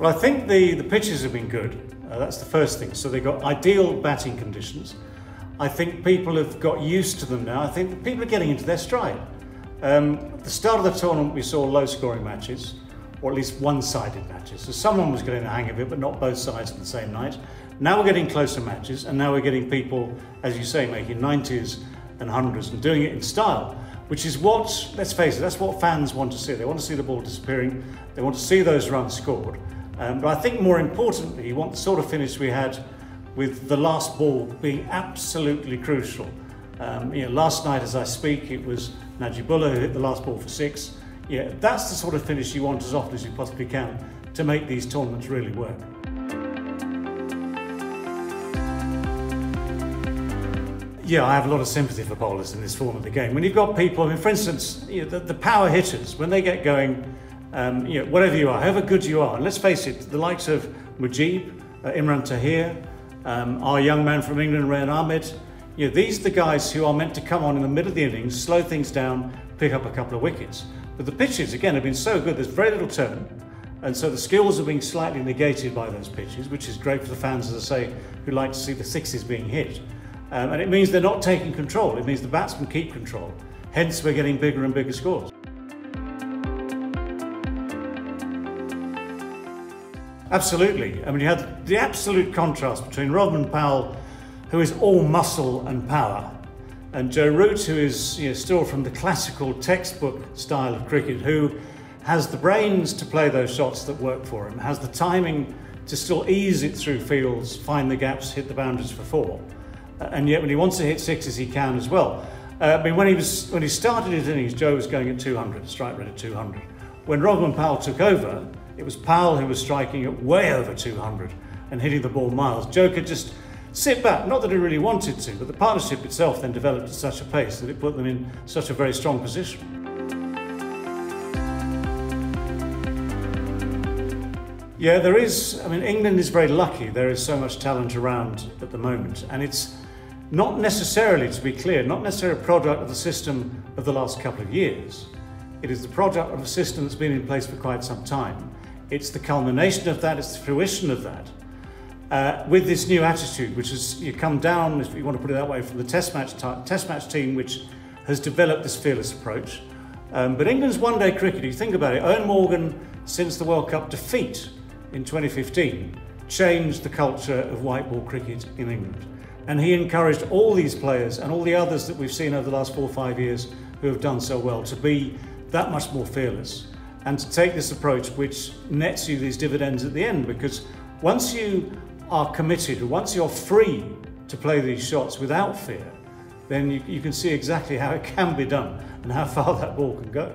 Well, I think the pitches have been good. That's the first thing. So they've got ideal batting conditions. I think people have got used to them now. I think people are getting into their stride. At the start of the tournament, we saw low-scoring matches, or at least one-sided matches. So someone was getting the hang of it, but not both sides on the same night. Now we're getting closer matches, and now we're getting people, as you say, making 90s and 100s and doing it in style, which is what, let's face it, that's what fans want to see. They want to see the ball disappearing. They want to see those runs scored. But I think more importantly, you want the sort of finish we had with the last ball being absolutely crucial. Last night as I speak, it was Najibullah who hit the last ball for 6. Yeah, that's the sort of finish you want as often as you possibly can to make these tournaments really work. Yeah, I have a lot of sympathy for bowlers in this form of the game. When you've got people, I mean, for instance, the power hitters, when they get going, whatever you are, however good you are, and let's face it, the likes of Mujib, Imran Tahir, our young man from England, Rayan Ahmed, these are the guys who are meant to come on in the middle of the innings, slow things down, pick up a couple of wickets. But the pitches, again, have been so good, there's very little turn, and so the skills are being slightly negated by those pitches, which is great for the fans, as I say, who like to see the sixes being hit. And it means they're not taking control. It means the batsmen keep control. Hence, we're getting bigger and bigger scores. Absolutely. I mean, you had the absolute contrast between Rodman Powell, who is all muscle and power, and Joe Root, who is still from the classical textbook style of cricket, who has the brains to play those shots that work for him, has the timing to still ease it through fields, find the gaps, hit the boundaries for 4. And yet when he wants to hit 6s, he can as well. I mean, when he started his innings, Joe was going at 200, strike rate at 200. When Rodman Powell took over, it was Powell who was striking at way over 200 and hitting the ball miles. Joe could just sit back, not that he really wanted to, but the partnership itself then developed at such a pace that it put them in such a very strong position. Yeah, there is, I mean, England is very lucky. There is so much talent around at the moment, and it's not necessarily, to be clear, not necessarily a product of the system of the last couple of years. It is the product of a system that's been in place for quite some time. It's the culmination of that, it's the fruition of that, with this new attitude, which has come down, if you want to put it that way, from the test match team, which has developed this fearless approach. But England's one-day cricket, you think about it, Eoin Morgan, since the World Cup defeat in 2015, changed the culture of white ball cricket in England. And he encouraged all these players and all the others that we've seen over the last 4 or 5 years who have done so well to be that much more fearless and to take this approach which nets you these dividends at the end, because once you are committed, once you're free to play these shots without fear, then you can see exactly how it can be done and how far that ball can go.